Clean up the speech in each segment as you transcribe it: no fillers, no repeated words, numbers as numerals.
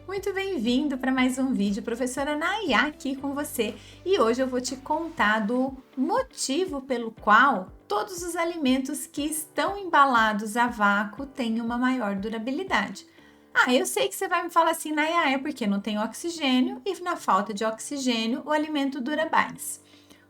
Muito bem-vindo para mais um vídeo, professora Nayá aqui com você. E hoje eu vou te contar do motivo pelo qual todos os alimentos que estão embalados a vácuo têm uma maior durabilidade. Eu sei que você vai me falar assim, Nayá, é porque não tem oxigênio e na falta de oxigênio o alimento dura mais.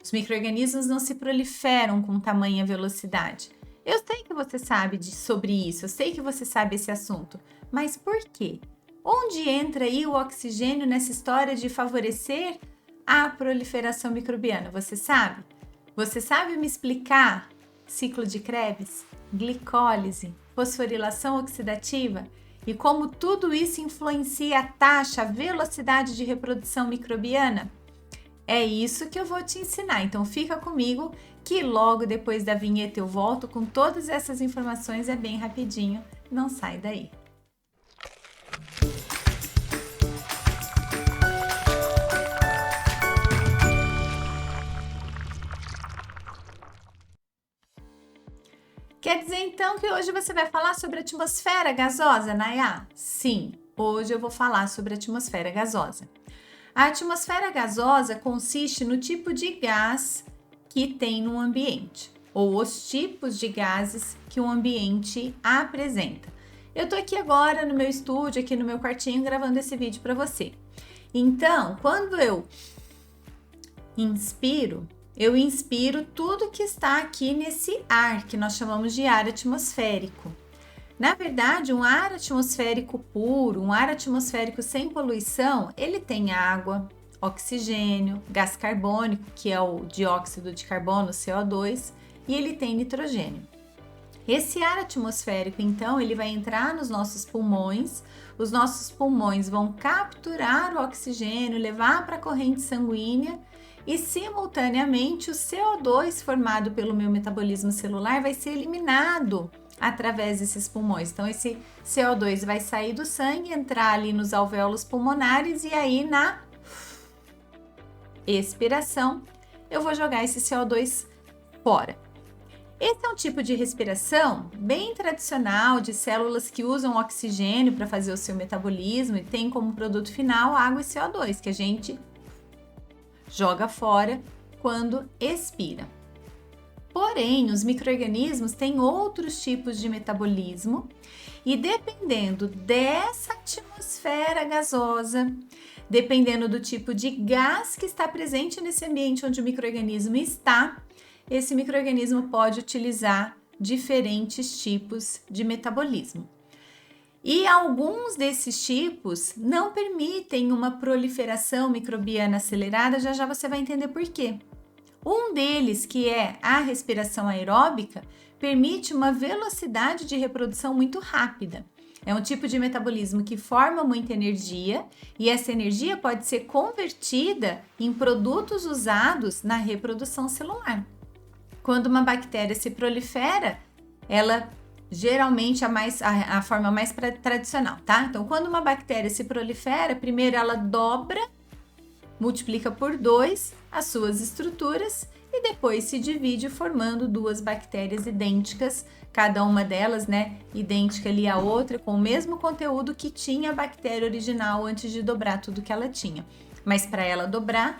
Os micro-organismos não se proliferam com tamanha velocidade. Eu sei que você sabe sobre isso, eu sei que você sabe esse assunto, mas por quê? Onde entra aí o oxigênio nessa história de favorecer a proliferação microbiana? Você sabe? Você sabe me explicar ciclo de Krebs, glicólise, fosforilação oxidativa e como tudo isso influencia a taxa, a velocidade de reprodução microbiana? É isso que eu vou te ensinar, então fica comigo que logo depois da vinheta eu volto com todas essas informações, é bem rapidinho, não sai daí. Quer dizer então que hoje você vai falar sobre a atmosfera gasosa, Nayá? Sim, hoje eu vou falar sobre a atmosfera gasosa. A atmosfera gasosa consiste no tipo de gás que tem no ambiente, ou os tipos de gases que o ambiente apresenta. Eu tô aqui agora no meu estúdio, aqui no meu quartinho, gravando esse vídeo para você. Então, quando eu inspiro, eu inspiro tudo que está aqui nesse ar, que nós chamamos de ar atmosférico. Na verdade, um ar atmosférico puro, um ar atmosférico sem poluição, ele tem água, oxigênio, gás carbônico, que é o dióxido de carbono, CO2, e ele tem nitrogênio. Esse ar atmosférico, então, ele vai entrar nos nossos pulmões, os nossos pulmões vão capturar o oxigênio, levar para a corrente sanguínea e, simultaneamente, o CO2 formado pelo meu metabolismo celular vai ser eliminado através desses pulmões. Então, esse CO2 vai sair do sangue, entrar ali nos alvéolos pulmonares e aí na expiração eu vou jogar esse CO2 fora. Esse é um tipo de respiração bem tradicional de células que usam oxigênio para fazer o seu metabolismo e tem como produto final água e CO2, que a gente joga fora quando expira. Porém, os micro-organismos têm outros tipos de metabolismo e dependendo dessa atmosfera gasosa, dependendo do tipo de gás que está presente nesse ambiente onde o micro-organismo está, esse micro-organismo pode utilizar diferentes tipos de metabolismo. E alguns desses tipos não permitem uma proliferação microbiana acelerada, já já você vai entender por quê. Um deles, que é a respiração aeróbica, permite uma velocidade de reprodução muito rápida. É um tipo de metabolismo que forma muita energia e essa energia pode ser convertida em produtos usados na reprodução celular. Quando uma bactéria se prolifera, ela geralmente a forma mais tradicional, tá? Então, quando uma bactéria se prolifera, primeiro ela dobra, multiplica por 2 as suas estruturas e depois se divide formando duas bactérias idênticas, cada uma delas, idêntica ali à outra, com o mesmo conteúdo que tinha a bactéria original antes de dobrar tudo que ela tinha. Mas para ela dobrar,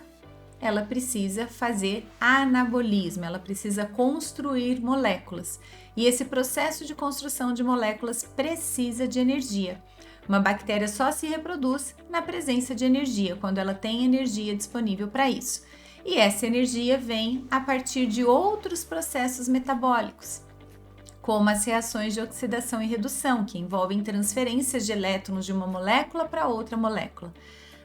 ela precisa fazer anabolismo, ela precisa construir moléculas. E esse processo de construção de moléculas precisa de energia. Uma bactéria só se reproduz na presença de energia, quando ela tem energia disponível para isso. E essa energia vem a partir de outros processos metabólicos, como as reações de oxidação e redução, que envolvem transferências de elétrons de uma molécula para outra molécula.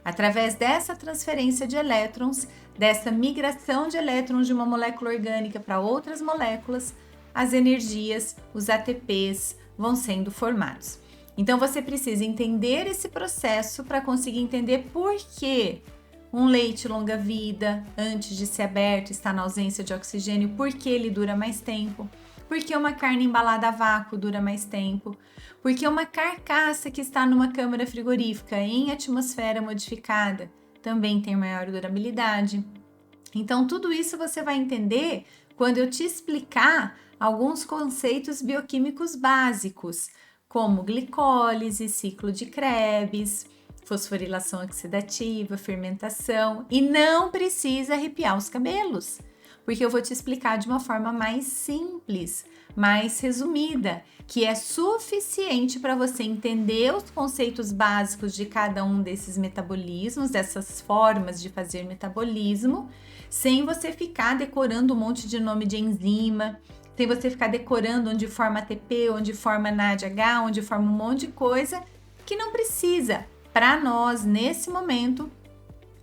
Através dessa transferência de elétrons, dessa migração de elétrons de uma molécula orgânica para outras moléculas, as energias, os ATPs, vão sendo formados. Então você precisa entender esse processo para conseguir entender por que um leite longa-vida, antes de ser aberto, está na ausência de oxigênio, por que ele dura mais tempo, por que uma carne embalada a vácuo dura mais tempo, por que uma carcaça que está numa câmara frigorífica em atmosfera modificada também tem maior durabilidade. Então, tudo isso você vai entender quando eu te explicar alguns conceitos bioquímicos básicos, como glicólise, ciclo de Krebs, fosforilação oxidativa, fermentação, e não precisa arrepiar os cabelos, porque eu vou te explicar de uma forma mais simples, mais resumida, que é suficiente para você entender os conceitos básicos de cada um desses metabolismos, dessas formas de fazer metabolismo, sem você ficar decorando um monte de nome de enzima, sem você ficar decorando onde forma ATP, onde forma NADH, onde forma um monte de coisa que não precisa. Para nós, nesse momento,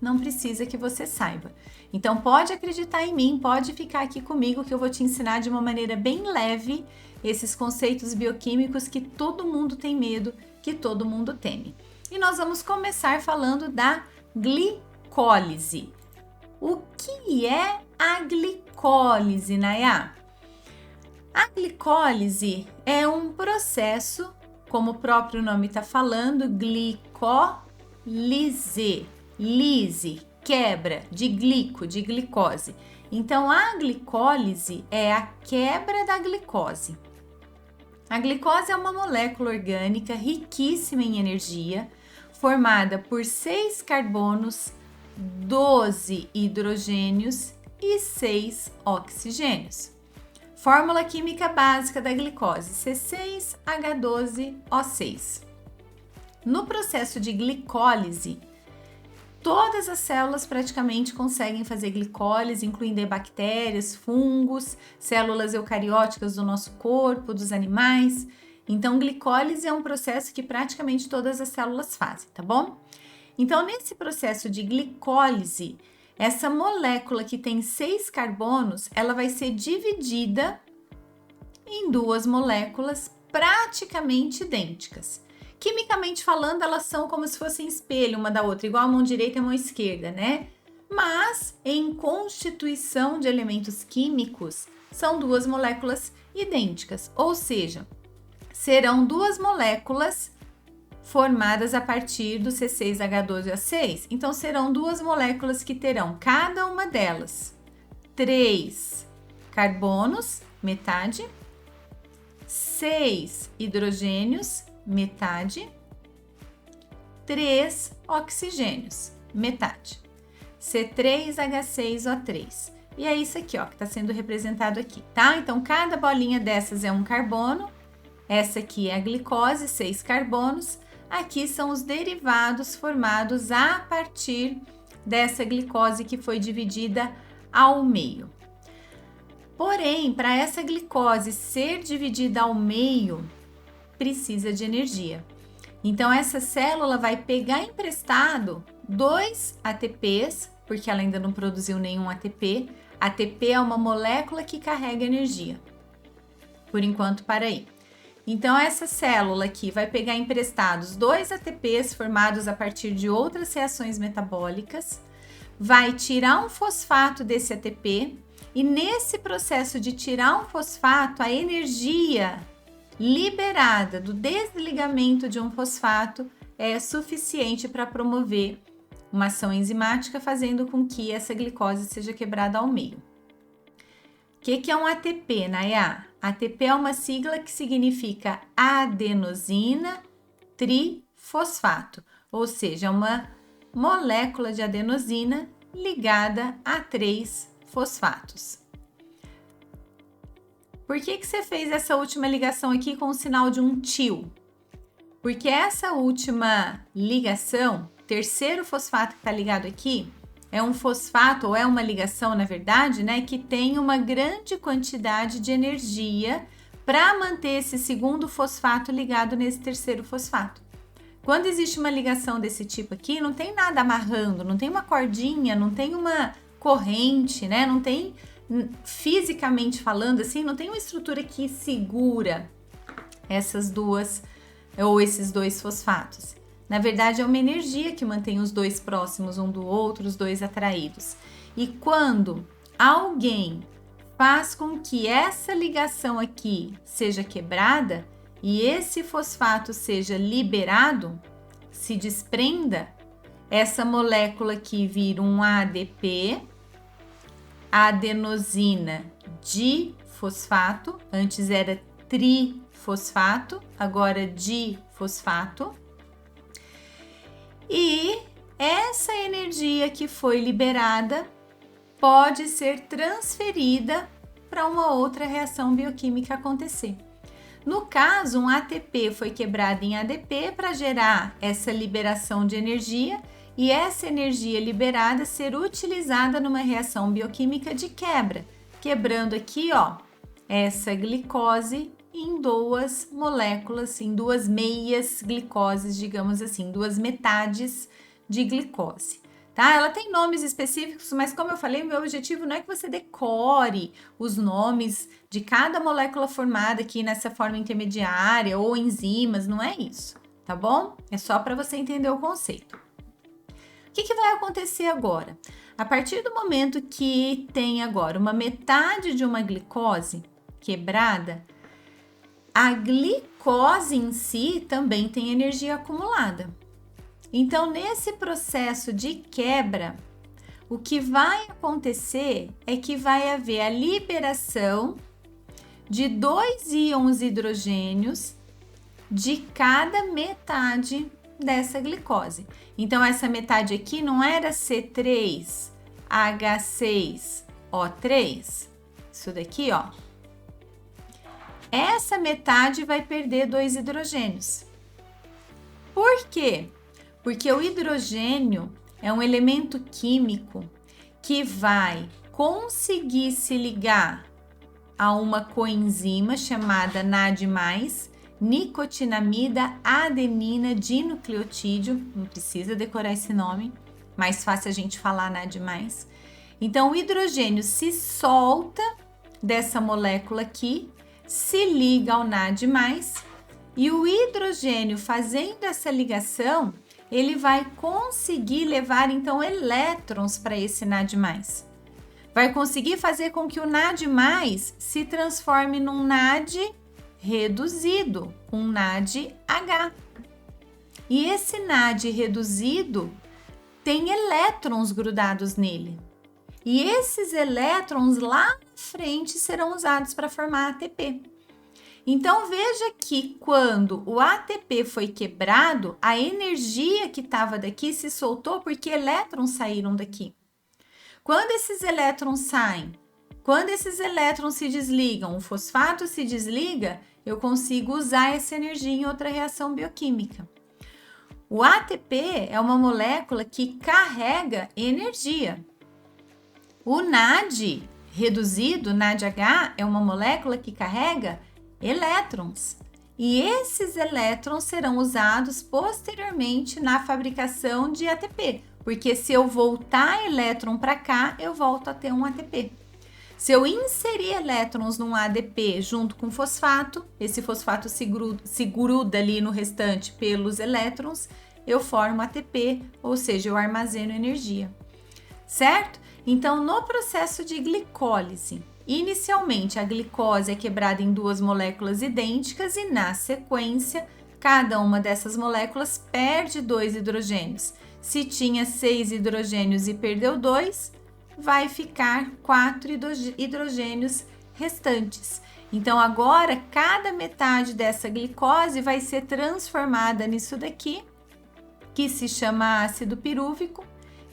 não precisa que você saiba. Então, pode acreditar em mim, pode ficar aqui comigo que eu vou te ensinar de uma maneira bem leve esses conceitos bioquímicos que todo mundo tem medo, que todo mundo teme. E nós vamos começar falando da glicólise. O que é a glicólise, Nayá? A glicólise é um processo, como o próprio nome está falando, glicólise, lise, quebra, de glico, de glicose. Então, a glicólise é a quebra da glicose. A glicose é uma molécula orgânica riquíssima em energia, formada por 6 carbonos, 12 hidrogênios e 6 oxigênios. Fórmula química básica da glicose, C6H12O6. No processo de glicólise, todas as células praticamente conseguem fazer glicólise, incluindo bactérias, fungos, células eucarióticas do nosso corpo, dos animais. Então, glicólise é um processo que praticamente todas as células fazem, tá bom? Então, nesse processo de glicólise, essa molécula que tem 6 carbonos, ela vai ser dividida em 2 moléculas praticamente idênticas. Quimicamente falando, elas são como se fossem espelho uma da outra, igual a mão direita e a mão esquerda, né? Mas, em constituição de elementos químicos, são 2 moléculas idênticas, ou seja, serão 2 moléculas formadas a partir do C6H12O6. Então, serão 2 moléculas que terão cada uma delas 3 carbonos, metade, 6 hidrogênios, metade, 3 oxigênios, metade. C3H6O3. E é isso aqui, ó, que está sendo representado aqui, tá? Então, cada bolinha dessas é um carbono. Essa aqui é a glicose, 6 carbonos. Aqui são os derivados formados a partir dessa glicose que foi dividida ao meio. Porém, para essa glicose ser dividida ao meio, precisa de energia. Então, essa célula vai pegar emprestado 2 ATPs, porque ela ainda não produziu nenhum ATP. ATP é uma molécula que carrega energia. Por enquanto, para aí. Então, essa célula aqui vai pegar emprestados 2 ATPs formados a partir de outras reações metabólicas, vai tirar um fosfato desse ATP e nesse processo de tirar um fosfato, a energia liberada do desligamento de um fosfato é suficiente para promover uma ação enzimática, fazendo com que essa glicose seja quebrada ao meio. O que é um ATP, Nayá? ATP é uma sigla que significa adenosina trifosfato, ou seja, uma molécula de adenosina ligada a 3 fosfatos. Por que você fez essa última ligação aqui com o sinal de um tio? Porque essa última ligação, terceiro fosfato que está ligado aqui, é um fosfato, ou é uma ligação, na verdade, né, que tem uma grande quantidade de energia para manter esse segundo fosfato ligado nesse terceiro fosfato. Quando existe uma ligação desse tipo aqui, não tem nada amarrando, não tem uma cordinha, não tem uma corrente, né, não tem, fisicamente falando assim, não tem uma estrutura que segura essas duas, ou esses 2 fosfatos. Na verdade, é uma energia que mantém os 2 próximos um do outro, os 2 atraídos. E quando alguém faz com que essa ligação aqui seja quebrada e esse fosfato seja liberado, se desprenda, essa molécula aqui vira um ADP, adenosina difosfato, antes era trifosfato, agora difosfato. E energia que foi liberada pode ser transferida para uma outra reação bioquímica acontecer. No caso, um ATP foi quebrado em ADP para gerar essa liberação de energia e essa energia liberada ser utilizada numa reação bioquímica de quebra, quebrando aqui, ó, essa glicose em duas moléculas, em duas meias glicoses, digamos assim, duas metades de glicose. Tá? Ela tem nomes específicos, mas como eu falei, o meu objetivo não é que você decore os nomes de cada molécula formada aqui nessa forma intermediária ou enzimas, não é isso, tá bom? É só para você entender o conceito. O que vai acontecer agora? A partir do momento que tem agora uma metade de uma glicose quebrada, a glicose em si também tem energia acumulada. Então, nesse processo de quebra, o que vai acontecer é que vai haver a liberação de 2 íons hidrogênios de cada metade dessa glicose. Então, essa metade aqui não era C3H6O3? Isso daqui, ó. Essa metade vai perder 2 hidrogênios. Por quê? Porque o hidrogênio é um elemento químico que vai conseguir se ligar a uma coenzima chamada NAD+, nicotinamida adenina dinucleotídeo, não precisa decorar esse nome, mais fácil a gente falar NAD+. Então, o hidrogênio se solta dessa molécula aqui, se liga ao NAD+, e o hidrogênio fazendo essa ligação, ele vai conseguir levar, então, elétrons para esse NAD+. Vai conseguir fazer com que o NAD+, se transforme num NAD reduzido, um NADH. E esse NAD reduzido tem elétrons grudados nele. E esses elétrons lá na frente serão usados para formar ATP. Então, veja que quando o ATP foi quebrado, a energia que estava daqui se soltou porque elétrons saíram daqui. Quando esses elétrons saem, quando esses elétrons se desligam, o fosfato se desliga, eu consigo usar essa energia em outra reação bioquímica. O ATP é uma molécula que carrega energia. O NAD reduzido, NADH, é uma molécula que carrega elétrons. E esses elétrons serão usados posteriormente na fabricação de ATP, porque se eu voltar elétron para cá, eu volto a ter um ATP. Se eu inserir elétrons num ADP junto com fosfato, esse fosfato se gruda ali no restante pelos elétrons, eu formo ATP, ou seja, eu armazeno energia, certo? Então, no processo de glicólise, inicialmente a glicose é quebrada em duas moléculas idênticas e, na sequência, cada uma dessas moléculas perde 2 hidrogênios. Se tinha 6 hidrogênios e perdeu 2, vai ficar 4 hidrogênios restantes. Então, agora, cada metade dessa glicose vai ser transformada nisso daqui, que se chama ácido pirúvico.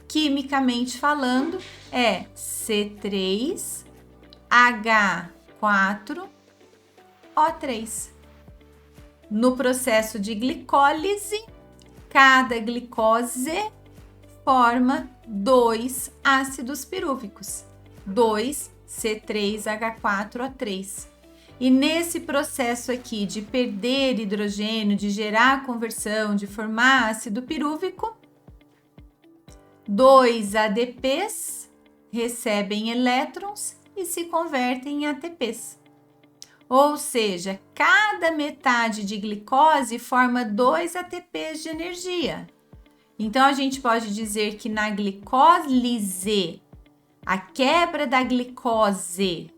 Quimicamente falando, é C3H4O3. No processo de glicólise, cada glicose forma 2 ácidos pirúvicos, 2 C3H4O3. E nesse processo aqui de perder hidrogênio, de gerar conversão, de formar ácido pirúvico, 2 ADPs recebem elétrons e se convertem em ATPs. Ou seja, cada metade de glicose forma 2 ATPs de energia. Então, a gente pode dizer que na glicólise, a quebra da glicose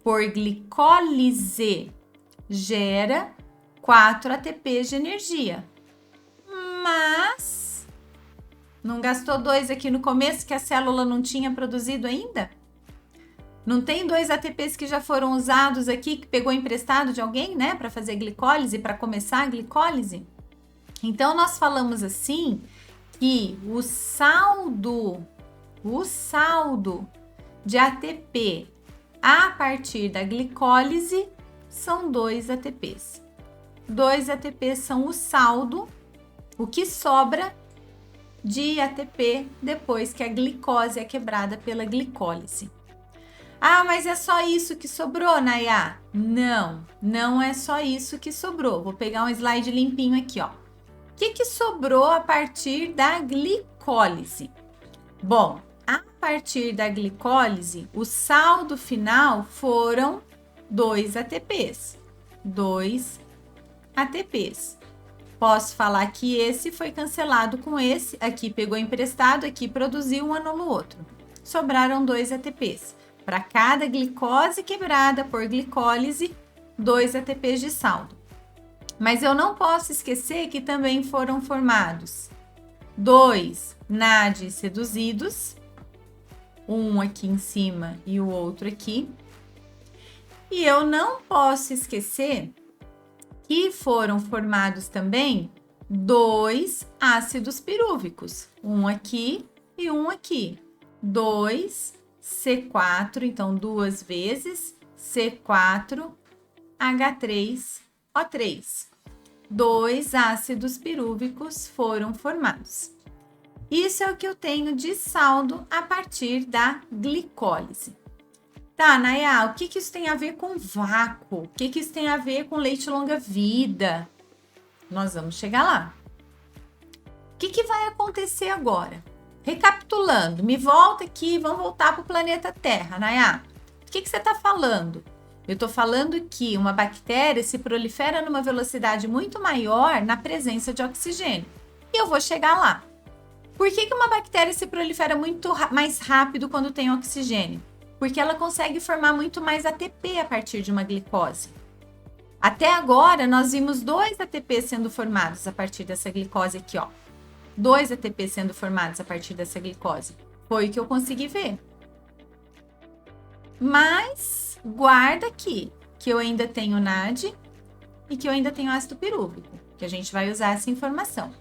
por glicólise gera 4 ATPs de energia. Mas não gastou 2 aqui no começo que a célula não tinha produzido ainda? Não tem 2 ATPs que já foram usados aqui, que pegou emprestado de alguém, né, para fazer glicólise, para começar a glicólise? Então, nós falamos assim que o saldo de ATP a partir da glicólise são 2 ATPs. 2 ATPs são o saldo, o que sobra de ATP depois que a glicose é quebrada pela glicólise. Ah, mas é só isso que sobrou, Nayá? Não, não é só isso que sobrou. Vou pegar um slide limpinho aqui, ó. O que sobrou a partir da glicólise? Bom, a partir da glicólise, o saldo final foram 2 ATPs. 2 ATPs. Posso falar que esse foi cancelado com esse, aqui pegou emprestado, aqui produziu, um anula o outro. Sobraram 2 ATPs. Para cada glicose quebrada por glicólise, 2 ATPs de saldo. Mas eu não posso esquecer que também foram formados 2 NADs reduzidos, um aqui em cima e o outro aqui. E eu não posso esquecer que foram formados também 2 ácidos pirúvicos, um aqui e um aqui. 2 C4, então 2 vezes C4H3O3. 2 ácidos pirúvicos foram formados. Isso é o que eu tenho de saldo a partir da glicólise. Tá, Nayá, o que isso tem a ver com vácuo? O que isso tem a ver com leite longa-vida? Nós vamos chegar lá. O que vai acontecer agora? Recapitulando, me volta aqui, vamos voltar para o planeta Terra, Nayá. O que você está falando? Eu estou falando que uma bactéria se prolifera numa velocidade muito maior na presença de oxigênio. E eu vou chegar lá. Por que uma bactéria se prolifera muito mais rápido quando tem oxigênio? Porque ela consegue formar muito mais ATP a partir de uma glicose. Até agora, nós vimos 2 ATP sendo formados a partir dessa glicose aqui, ó. 2 ATP sendo formados a partir dessa glicose. Foi o que eu consegui ver. Mas, guarda aqui, que eu ainda tenho NAD e que eu ainda tenho ácido pirúvico, que a gente vai usar essa informação.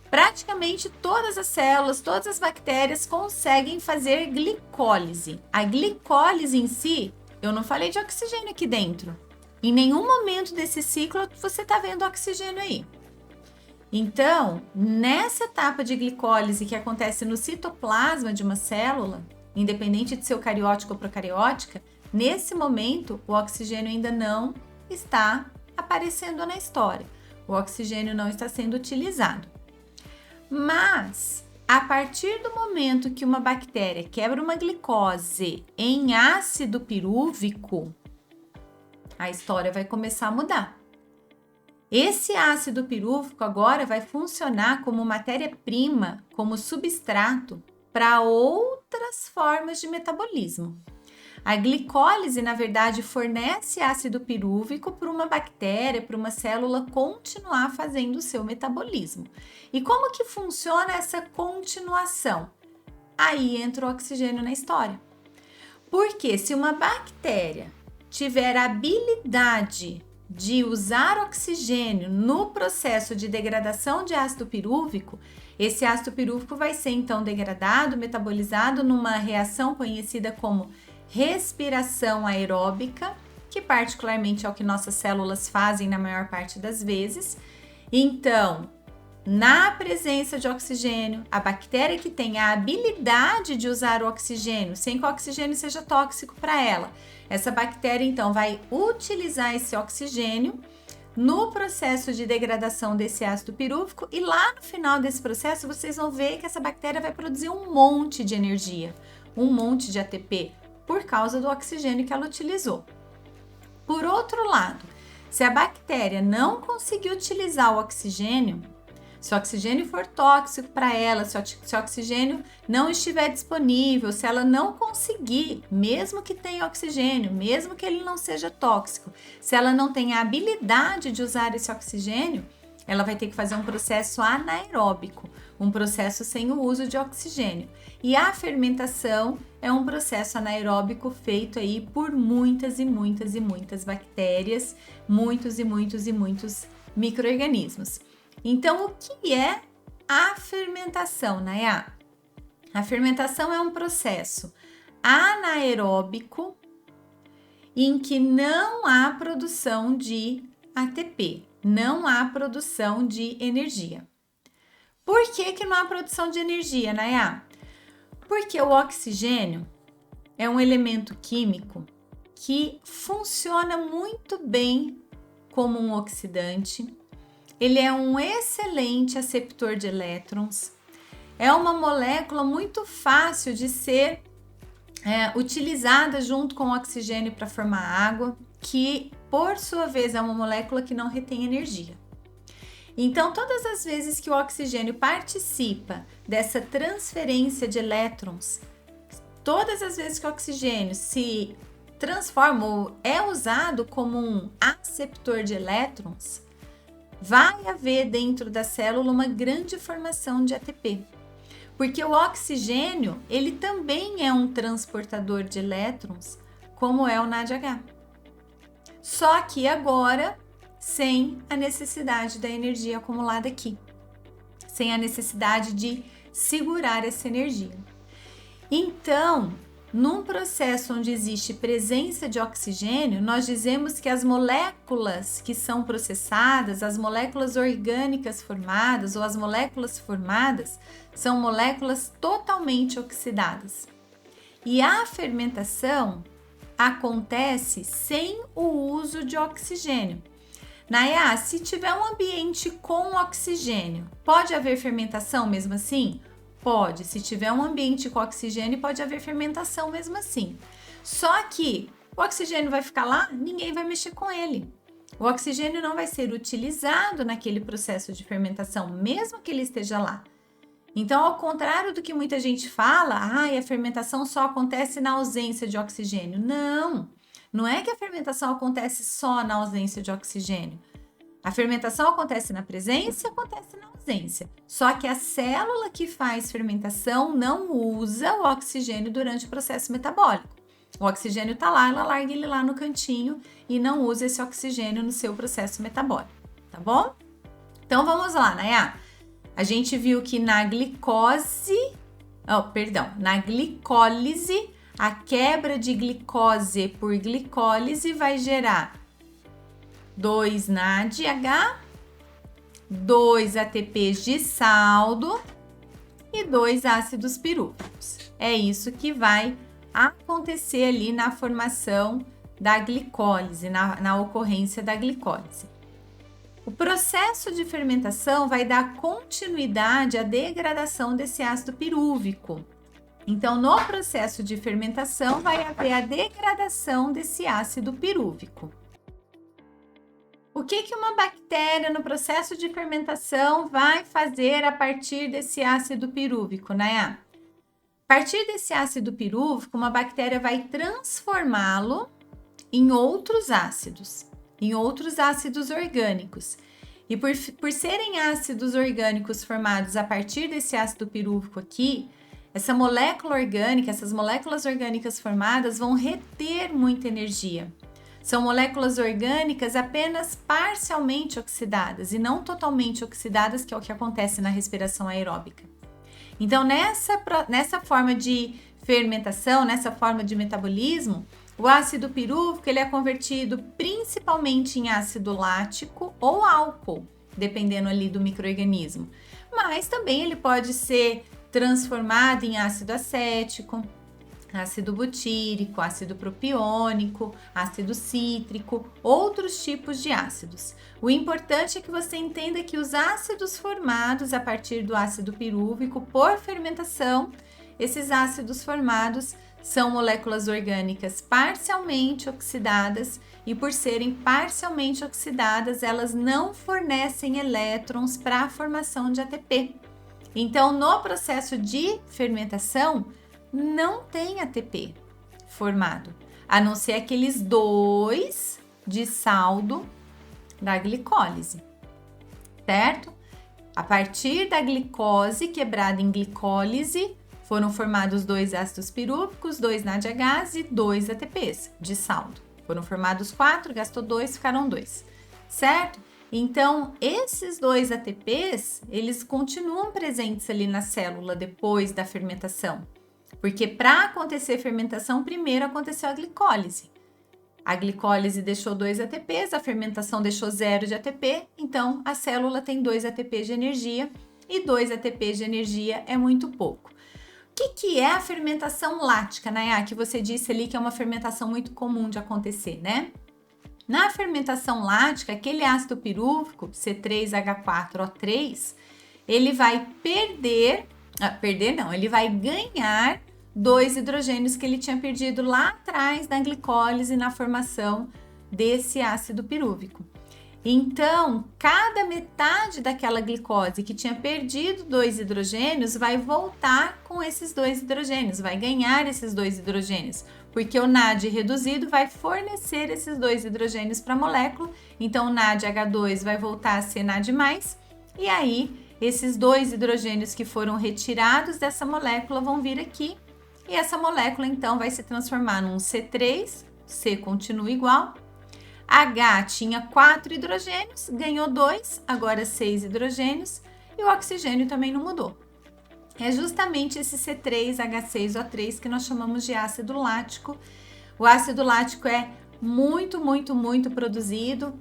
Praticamente todas as células, todas as bactérias conseguem fazer glicólise. A glicólise em si, eu não falei de oxigênio aqui dentro. Em nenhum momento desse ciclo você está vendo oxigênio aí. Então, nessa etapa de glicólise que acontece no citoplasma de uma célula, independente de ser eucariótica ou procariótica, nesse momento o oxigênio ainda não está aparecendo na história. O oxigênio não está sendo utilizado. Mas, a partir do momento que uma bactéria quebra uma glicose em ácido pirúvico, a história vai começar a mudar. Esse ácido pirúvico agora vai funcionar como matéria-prima, como substrato para outras formas de metabolismo. A glicólise, na verdade, fornece ácido pirúvico para uma bactéria, para uma célula continuar fazendo o seu metabolismo. E como que funciona essa continuação? Aí entra o oxigênio na história. Porque se uma bactéria tiver a habilidade de usar oxigênio no processo de degradação de ácido pirúvico, esse ácido pirúvico vai ser então degradado, metabolizado numa reação conhecida como respiração aeróbica, que particularmente é o que nossas células fazem na maior parte das vezes. Então, na presença de oxigênio, a bactéria que tem a habilidade de usar o oxigênio, sem que o oxigênio seja tóxico para ela, essa bactéria então vai utilizar esse oxigênio no processo de degradação desse ácido pirúvico e lá no final desse processo vocês vão ver que essa bactéria vai produzir um monte de energia, um monte de ATP, por causa do oxigênio que ela utilizou. Por outro lado, se a bactéria não conseguir utilizar o oxigênio, se o oxigênio for tóxico para ela, se o oxigênio não estiver disponível, se ela não conseguir, mesmo que tenha oxigênio, mesmo que ele não seja tóxico, se ela não tem a habilidade de usar esse oxigênio, ela vai ter que fazer um processo anaeróbico, um processo sem o uso de oxigênio. E a fermentação é um processo anaeróbico feito aí por muitas e muitas e muitas bactérias, muitos e muitos e muitos micro-organismos. Então, o que é a fermentação, Nayá? A fermentação é um processo anaeróbico em que não há produção de ATP, não há produção de energia. Por que não há produção de energia, Nayá? Porque o oxigênio é um elemento químico que funciona muito bem como um oxidante. Ele é um excelente aceptor de elétrons. É uma molécula muito fácil de ser utilizada junto com o oxigênio para formar água, que por sua vez é uma molécula que não retém energia. Então, todas as vezes que o oxigênio participa dessa transferência de elétrons, todas as vezes que o oxigênio se transforma ou é usado como um aceptor de elétrons, vai haver dentro da célula uma grande formação de ATP. Porque o oxigênio, ele também é um transportador de elétrons, como é o NADH. Só que agora, sem a necessidade da energia acumulada aqui. Sem a necessidade de segurar essa energia. Então, num processo onde existe presença de oxigênio, nós dizemos que as moléculas que são processadas, as moléculas orgânicas formadas ou as moléculas formadas, são moléculas totalmente oxidadas. E a fermentação acontece sem o uso de oxigênio. Nayá, se tiver um ambiente com oxigênio, pode haver fermentação mesmo assim? Pode. Se tiver um ambiente com oxigênio, pode haver fermentação mesmo assim. Só que o oxigênio vai ficar lá, ninguém vai mexer com ele. O oxigênio não vai ser utilizado naquele processo de fermentação, mesmo que ele esteja lá. Então, ao contrário do que muita gente fala, a fermentação só acontece na ausência de oxigênio. Não é que a fermentação acontece só na ausência de oxigênio. A fermentação acontece na presença e acontece na ausência. Só que a célula que faz fermentação não usa o oxigênio durante o processo metabólico. O oxigênio está lá, ela larga ele lá no cantinho e não usa esse oxigênio no seu processo metabólico, tá bom? Então vamos lá, Nayá. A gente viu que na glicólise, a quebra de glicose por glicólise vai gerar 2 NADH, 2 ATPs de saldo e 2 ácidos pirúvicos. É isso que vai acontecer ali na formação da glicólise, na ocorrência da glicólise. O processo de fermentação vai dar continuidade à degradação desse ácido pirúvico. Então, no processo de fermentação, vai haver a degradação desse ácido pirúvico. O que uma bactéria no processo de fermentação vai fazer a partir desse ácido pirúvico, Nayá? A partir desse ácido pirúvico, uma bactéria vai transformá-lo em outros ácidos orgânicos. E por serem ácidos orgânicos formados a partir desse ácido pirúvico aqui, essa molécula orgânica, essas moléculas orgânicas formadas vão reter muita energia. São moléculas orgânicas apenas parcialmente oxidadas e não totalmente oxidadas, que é o que acontece na respiração aeróbica. Então, nessa forma de fermentação, nessa forma de metabolismo, o ácido pirúvico ele é convertido principalmente em ácido lático ou álcool, dependendo ali do micro-organismo. Mas também ele pode ser transformado em ácido acético, ácido butírico, ácido propiônico, ácido cítrico, outros tipos de ácidos. O importante é que você entenda que os ácidos formados a partir do ácido pirúvico por fermentação, esses ácidos formados são moléculas orgânicas parcialmente oxidadas e por serem parcialmente oxidadas, elas não fornecem elétrons para a formação de ATP. Então, no processo de fermentação, não tem ATP formado, a não ser aqueles 2 de saldo da glicólise, certo? A partir da glicose quebrada em glicólise, foram formados 2 ácidos pirúvicos, 2 NADHs e 2 ATPs de saldo. Foram formados 4, gastou 2, ficaram 2, certo? Então, esses 2 ATPs, eles continuam presentes ali na célula depois da fermentação. Porque para acontecer fermentação, primeiro aconteceu a glicólise. A glicólise deixou 2 ATPs, a fermentação deixou 0 de ATP, então a célula tem 2 ATPs de energia e 2 ATPs de energia é muito pouco. O que é a fermentação lática, Nayá? Que você disse ali que é uma fermentação muito comum de acontecer, né? Na fermentação lática, aquele ácido pirúvico, C3H4O3, ele vai ele vai ganhar 2 hidrogênios que ele tinha perdido lá atrás na glicólise, na formação desse ácido pirúvico. Então, cada metade daquela glicose que tinha perdido 2 hidrogênios vai voltar com esses 2 hidrogênios, vai ganhar esses 2 hidrogênios, porque o NAD reduzido vai fornecer esses 2 hidrogênios para a molécula, então o NADH2 vai voltar a ser NAD+, e aí esses 2 hidrogênios que foram retirados dessa molécula vão vir aqui, e essa molécula então vai se transformar num C3, C continua igual, H tinha 4 hidrogênios, ganhou 2, agora 6 hidrogênios, e o oxigênio também não mudou. É justamente esse C3H6O3 que nós chamamos de ácido lático. O ácido lático é muito produzido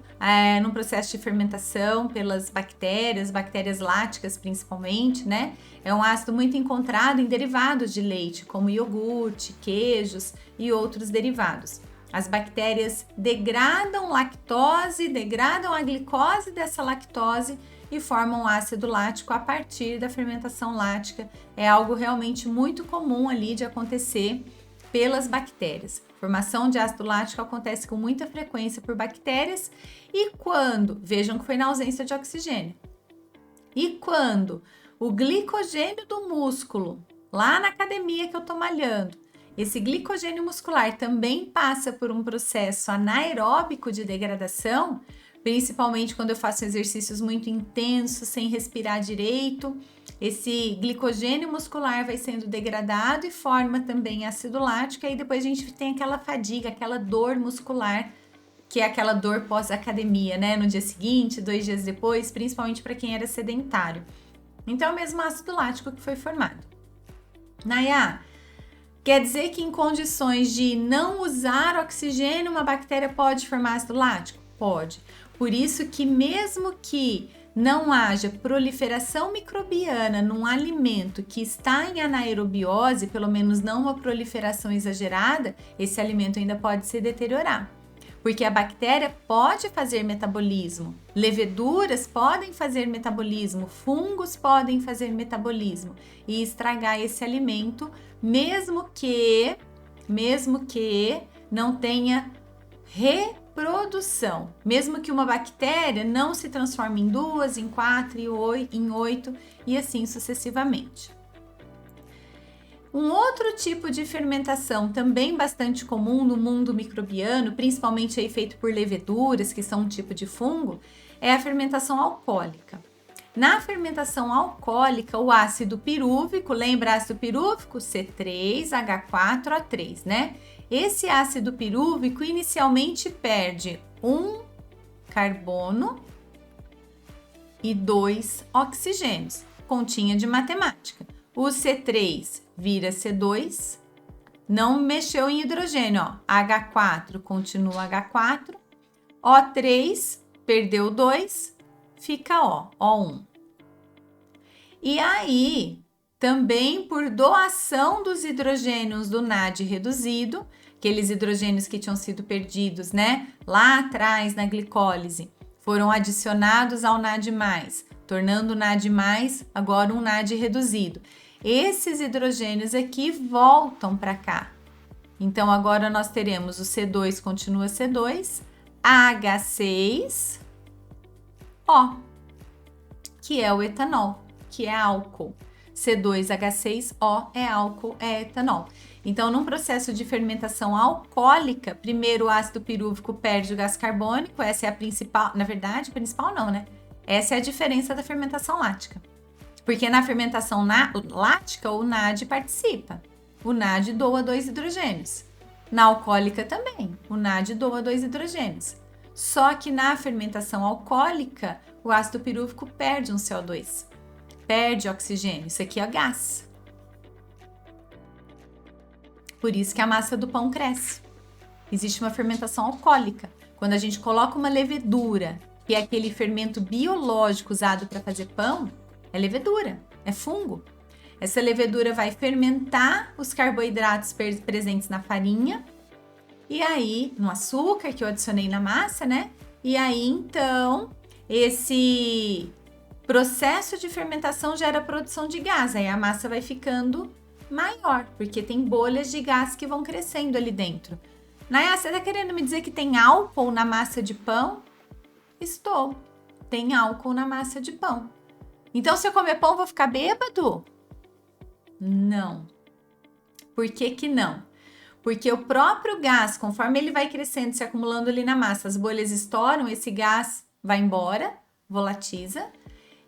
no processo de fermentação pelas bactérias láticas principalmente, né? É um ácido muito encontrado em derivados de leite, como iogurte, queijos e outros derivados. As bactérias degradam lactose, degradam a glicose dessa lactose e formam ácido lático a partir da fermentação lática. É algo realmente muito comum ali de acontecer pelas bactérias. Formação de ácido lático acontece com muita frequência por bactérias e vejam que foi na ausência de oxigênio. E quando o glicogênio do músculo, lá na academia que eu tô malhando, esse glicogênio muscular também passa por um processo anaeróbico de degradação, principalmente quando eu faço exercícios muito intensos, sem respirar direito. Esse glicogênio muscular vai sendo degradado e forma também ácido lático, e aí depois a gente tem aquela fadiga, aquela dor muscular, que é aquela dor pós-academia, né? No dia seguinte, 2 dias depois, principalmente para quem era sedentário. Então é o mesmo ácido lático que foi formado. Nayá, quer dizer que em condições de não usar oxigênio, uma bactéria pode formar ácido lático? Pode. Por isso que mesmo que não haja proliferação microbiana num alimento que está em anaerobiose, pelo menos não uma proliferação exagerada, esse alimento ainda pode se deteriorar. Porque a bactéria pode fazer metabolismo, leveduras podem fazer metabolismo, fungos podem fazer metabolismo e estragar esse alimento, mesmo que não tenha reprodução, mesmo que uma bactéria não se transforme em 2, em 4, em 8 e assim sucessivamente. Um outro tipo de fermentação também bastante comum no mundo microbiano, principalmente aí feito por leveduras, que são um tipo de fungo, é a fermentação alcoólica. Na fermentação alcoólica, o ácido pirúvico, lembra ácido pirúvico? C3H4O3, né? Esse ácido pirúvico inicialmente perde um carbono e 2 oxigênios, continha de matemática. O C3 vira C2, não mexeu em hidrogênio, ó. H4 continua H4, O3 perdeu 2, fica O, O1. E aí, também por doação dos hidrogênios do NAD reduzido, aqueles hidrogênios que tinham sido perdidos, né, lá atrás na glicólise, foram adicionados ao NAD+, tornando o NAD+, agora um NAD reduzido. Esses hidrogênios aqui voltam para cá. Então, agora nós teremos o C2 continua C2, H6O, que é o etanol, que é álcool. C2H6O é álcool, é etanol. Então, num processo de fermentação alcoólica, primeiro o ácido pirúvico perde o gás carbônico, essa é a principal, na verdade, principal não, né? Essa é a diferença da fermentação lática. Porque na fermentação lática, o NAD participa. O NAD doa 2 hidrogênios. Na alcoólica também, o NAD doa 2 hidrogênios. Só que na fermentação alcoólica, o ácido pirúvico perde um CO2, perde oxigênio. Isso aqui é gás. Por isso que a massa do pão cresce. Existe uma fermentação alcoólica. Quando a gente coloca uma levedura, que é aquele fermento biológico usado para fazer pão, é levedura, é fungo. Essa levedura vai fermentar os carboidratos presentes na farinha e aí no açúcar que eu adicionei na massa, né? E aí então esse processo de fermentação gera a produção de gás. Aí a massa vai ficando maior, porque tem bolhas de gás que vão crescendo ali dentro. Naya, você tá querendo me dizer que tem álcool na massa de pão? Estou. Tem álcool na massa de pão. Então, se eu comer pão, eu vou ficar bêbado? Não. Por que que não? Porque o próprio gás, conforme ele vai crescendo, se acumulando ali na massa, as bolhas estouram, esse gás vai embora, volatiza.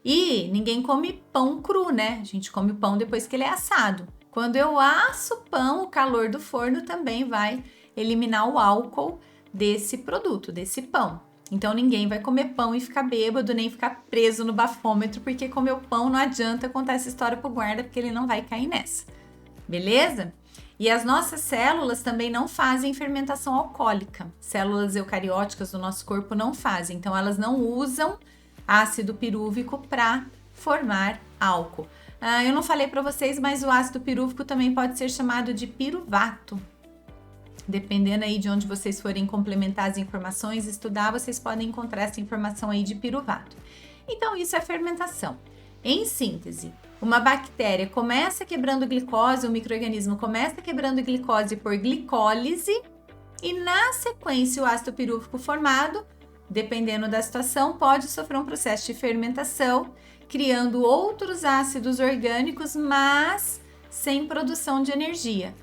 E ninguém come pão cru, né? A gente come o pão depois que ele é assado. Quando eu asso o pão, o calor do forno também vai eliminar o álcool desse produto, desse pão. Então ninguém vai comer pão e ficar bêbado, nem ficar preso no bafômetro, porque comer o pão não adianta contar essa história pro guarda, porque ele não vai cair nessa. Beleza? E as nossas células também não fazem fermentação alcoólica. Células eucarióticas do nosso corpo não fazem, então elas não usam ácido pirúvico para formar álcool. Eu não falei para vocês, mas o ácido pirúvico também pode ser chamado de piruvato. Dependendo aí de onde vocês forem complementar as informações, estudar, vocês podem encontrar essa informação aí de piruvato. Então, isso é fermentação. Em síntese, uma bactéria começa quebrando glicose, um micro-organismo começa quebrando glicose por glicólise e, na sequência, o ácido pirúvico formado, dependendo da situação, pode sofrer um processo de fermentação, criando outros ácidos orgânicos, mas sem produção de energia.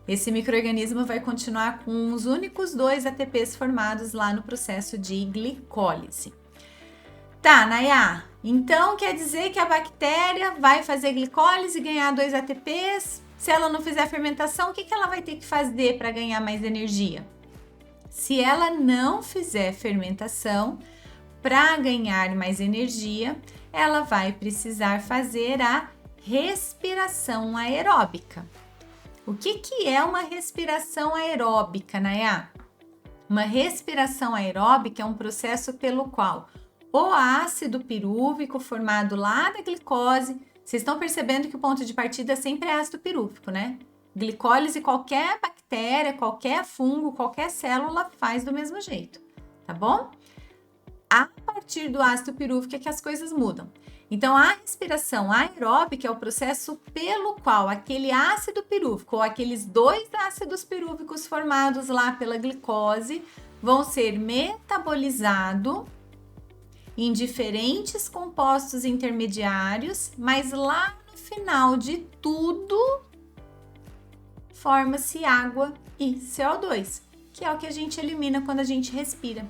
Esse micro-organismo vai continuar com os únicos 2 ATPs formados lá no processo de glicólise. Tá, Nayá, então quer dizer que a bactéria vai fazer glicólise e ganhar 2 ATPs? Se ela não fizer fermentação, o que ela vai ter que fazer para ganhar mais energia? Se ela não fizer fermentação, para ganhar mais energia, ela vai precisar fazer a respiração aeróbica. O que é uma respiração aeróbica, Nayá? Uma respiração aeróbica é um processo pelo qual o ácido pirúvico formado lá da glicose, vocês estão percebendo que o ponto de partida sempre é ácido pirúvico, né? Glicólise, qualquer bactéria, qualquer fungo, qualquer célula faz do mesmo jeito, tá bom? A partir do ácido pirúvico é que as coisas mudam. Então, a respiração aeróbica é o processo pelo qual aquele ácido pirúvico ou aqueles 2 ácidos pirúvicos formados lá pela glicose vão ser metabolizados em diferentes compostos intermediários, mas lá no final de tudo forma-se água e CO2, que é o que a gente elimina quando a gente respira.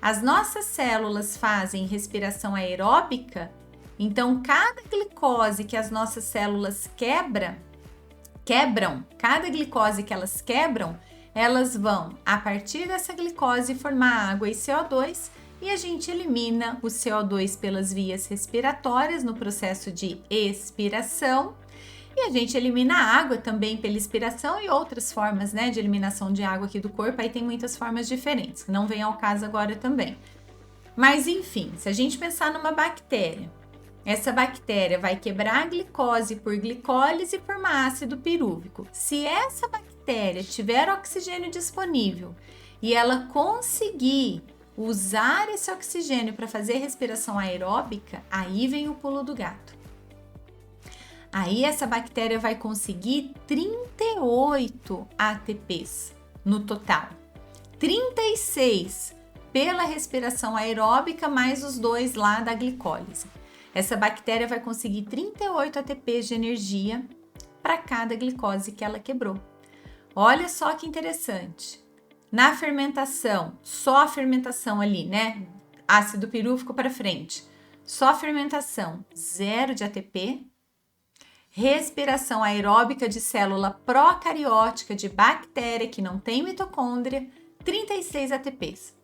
As nossas células fazem respiração aeróbica, então cada glicose que as nossas células quebram, cada glicose que elas quebram, elas vão, a partir dessa glicose, formar água e CO2, e a gente elimina o CO2 pelas vias respiratórias no processo de expiração, e a gente elimina a água também pela expiração e outras formas, né, de eliminação de água aqui do corpo. Aí tem muitas formas diferentes, que não vem ao caso agora também. Mas enfim, se a gente pensar numa bactéria, essa bactéria vai quebrar a glicose por glicólise e formar ácido pirúvico. Se essa bactéria tiver oxigênio disponível e ela conseguir usar esse oxigênio para fazer respiração aeróbica, aí vem o pulo do gato. Aí essa bactéria vai conseguir 38 ATPs no total. 36 pela respiração aeróbica mais os 2 lá da glicólise. Essa bactéria vai conseguir 38 ATPs de energia para cada glicose que ela quebrou. Olha só que interessante. Na fermentação, só a fermentação ali, né? Ácido pirúvico para frente. Só a fermentação, 0 de ATP. Respiração aeróbica de célula procariótica de bactéria que não tem mitocôndria, 36 ATPs.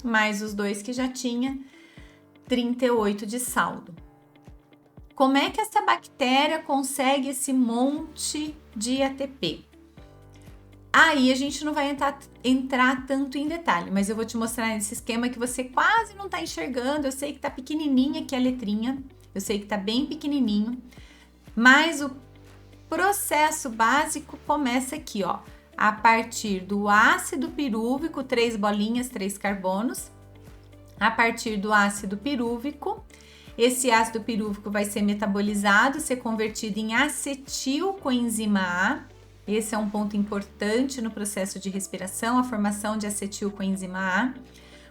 mais os 2 que já tinha, 38 de saldo. Como é que essa bactéria consegue esse monte de ATP? Aí a gente não vai entrar tanto em detalhe, mas eu vou te mostrar nesse esquema que você quase não está enxergando. Eu sei que está pequenininha aqui a letrinha, eu sei que está bem pequenininho, mas o processo básico começa aqui, ó, a partir do ácido pirúvico, 3 bolinhas, 3 carbonos. A partir do ácido pirúvico, esse ácido pirúvico vai ser metabolizado, ser convertido em acetilcoenzima A. Esse é um ponto importante no processo de respiração, a formação de acetilcoenzima A,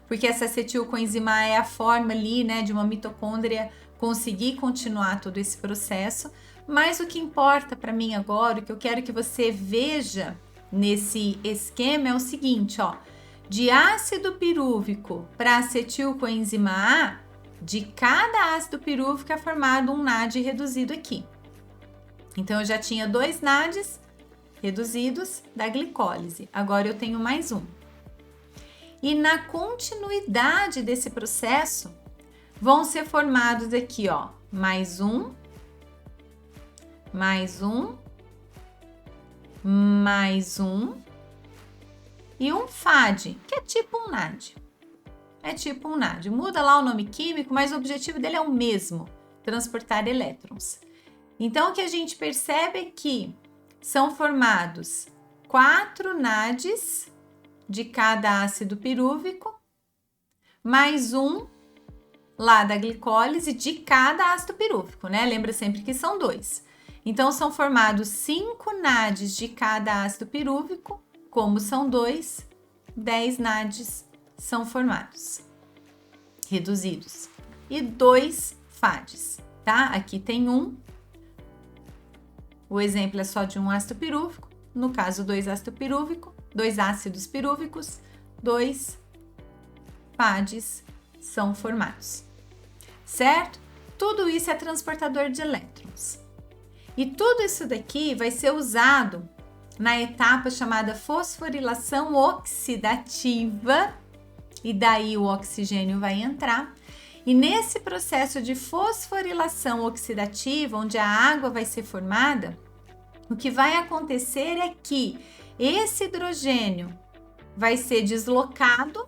porque essa acetilcoenzima A é a forma ali, né, de uma mitocôndria conseguir continuar todo esse processo. Mas o que importa para mim agora, o que eu quero que você veja nesse esquema é o seguinte, ó, de ácido pirúvico para acetilcoenzima A, de cada ácido pirúvico é formado um NAD reduzido aqui. Então, eu já tinha 2 NADs reduzidos da glicólise. Agora eu tenho mais um. E na continuidade desse processo, vão ser formados aqui, ó, mais um, mais um, mais um e um FAD, que é tipo um NAD. É tipo um NAD. Muda lá o nome químico, mas o objetivo dele é o mesmo, transportar elétrons. Então, o que a gente percebe é que são formados 4 NADs de cada ácido pirúvico, mais um lá da glicólise de cada ácido pirúvico, né? Lembra sempre que são 2. Então, são formados 5 NADs de cada ácido pirúvico, como são 2, 10 NADs são formados, reduzidos, e 2 FADs, tá? Aqui tem um. O exemplo é só de um ácido pirúvico, no caso 2 ácidos pirúvicos, 2 FADs são formados, certo? Tudo isso é transportador de elétrons. E tudo isso daqui vai ser usado na etapa chamada fosforilação oxidativa, e daí o oxigênio vai entrar. E nesse processo de fosforilação oxidativa, onde a água vai ser formada, o que vai acontecer é que esse hidrogênio vai ser deslocado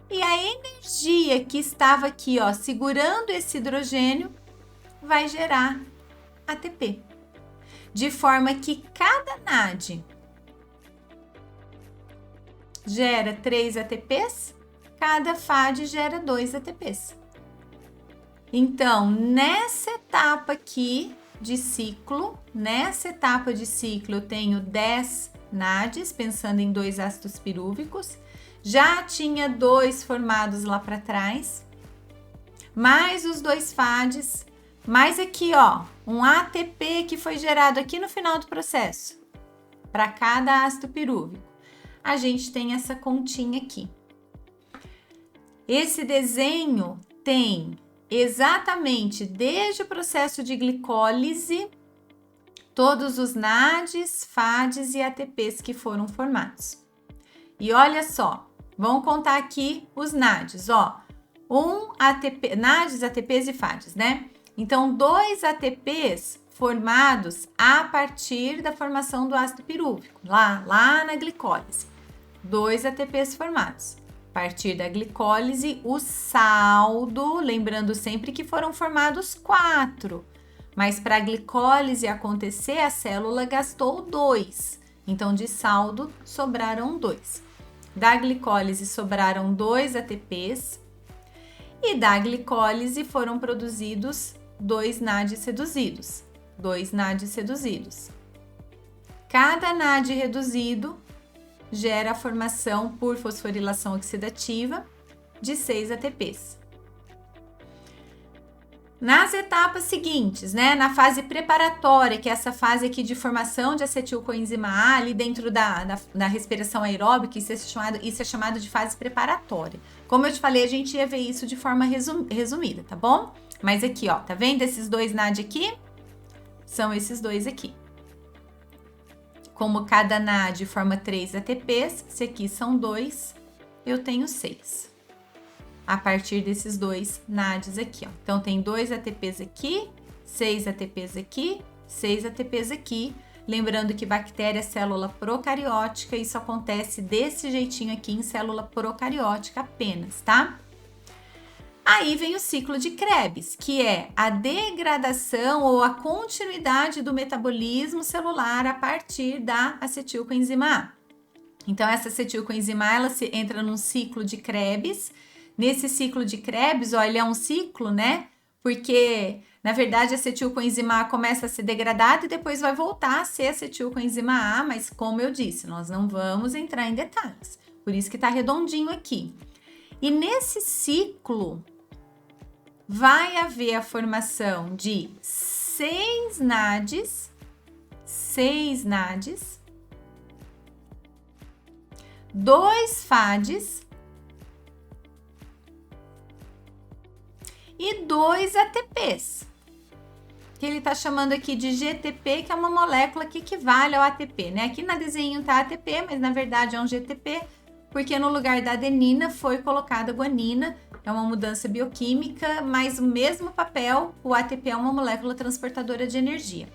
e a energia que estava aqui, ó, segurando esse hidrogênio, vai gerar ATP. De forma que cada NAD gera 3 ATPs, cada FAD gera 2 ATPs. Então, nessa etapa aqui de ciclo, eu tenho 10 NADs, pensando em 2 ácidos pirúvicos, já tinha 2 formados lá para trás, mais os 2 FADs, mais aqui, ó, um ATP que foi gerado aqui no final do processo, para cada ácido pirúvico. A gente tem essa continha aqui. Esse desenho tem exatamente desde o processo de glicólise, todos os NADs, FADs e ATPs que foram formados. E olha só, vamos contar aqui os NADs, ó. NADs, ATPs e FADs, né? Então, 2 ATPs formados a partir da formação do ácido pirúvico, lá na glicólise. 2 ATPs formados. A partir da glicólise, o saldo, lembrando sempre que foram formados 4, mas para a glicólise acontecer, a célula gastou 2. Então, de saldo, sobraram 2. Da glicólise, sobraram 2 ATPs. E da glicólise foram produzidos 2 NADs reduzidos. 2 NADs reduzidos. Cada NAD reduzido gera a formação por fosforilação oxidativa de 6 ATPs. Nas etapas seguintes, né, na fase preparatória, que é essa fase aqui de formação de acetilcoenzima A, ali dentro da respiração aeróbica, isso é chamado de fase preparatória. Como eu te falei, a gente ia ver isso de forma resumida, tá bom? Mas aqui, ó, tá vendo esses 2 NAD aqui? São esses 2 aqui. Como cada NAD forma 3 ATPs, se aqui são 2, eu tenho 6. a partir desses 2 NADs aqui, ó. Então, tem 2 ATPs aqui, 6 ATPs aqui, 6 ATPs aqui. Lembrando que bactéria é célula procariótica, isso acontece desse jeitinho aqui em célula procariótica apenas, tá? Aí vem o ciclo de Krebs, que é a degradação ou a continuidade do metabolismo celular a partir da acetilcoenzima A. Então, essa acetilcoenzima A, ela entra num ciclo de Krebs. Nesse ciclo de Krebs, ó, ele é um ciclo, né? Porque, na verdade, a acetilcoenzima A começa a ser degradada e depois vai voltar a ser acetilcoenzima A, mas como eu disse, nós não vamos entrar em detalhes. Por isso que tá redondinho aqui. E nesse ciclo, vai haver a formação de 6 NADs, 2 FADs e 2 ATPs, que ele está chamando aqui de GTP, que é uma molécula que equivale ao ATP, né? Aqui na desenho tá ATP, mas na verdade é um GTP, porque no lugar da adenina foi colocada guanina, é uma mudança bioquímica, mas o mesmo papel, o ATP é uma molécula transportadora de energia,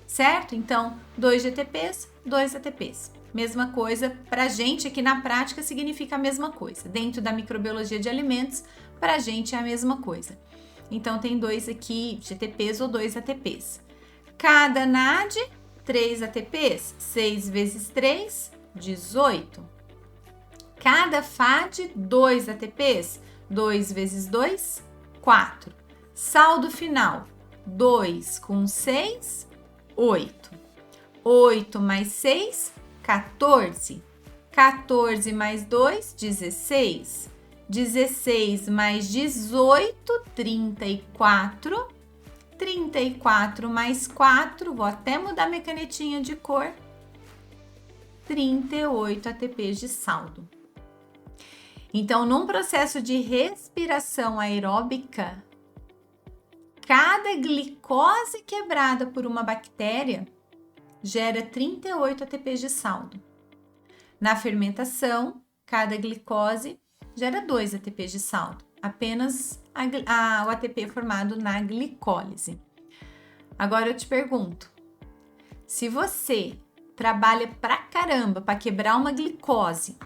certo? Então, 2 GTPs, 2 ATPs. Mesma coisa, pra gente aqui na prática significa a mesma coisa. Dentro da microbiologia de alimentos, pra gente é a mesma coisa. Então, tem 2 aqui GTPs ou 2 ATPs. Cada NAD, 3 ATPs, 6 vezes 3, 18. Cada FAD, 2 ATPs, 2 vezes 2, 4. Saldo final, 2 com 6, 8. 8 mais 6, 14. 14 mais 2, 16. 16 mais 18, 34. 34 mais 4, vou até mudar minha canetinha de cor. 38 ATPs de saldo. Então, num processo de respiração aeróbica, cada glicose quebrada por uma bactéria gera 38 ATPs de saldo. Na fermentação, cada glicose gera 2 ATPs de saldo, apenas o ATP formado na glicólise. Agora eu te pergunto, se você trabalha pra caramba para quebrar uma glicose,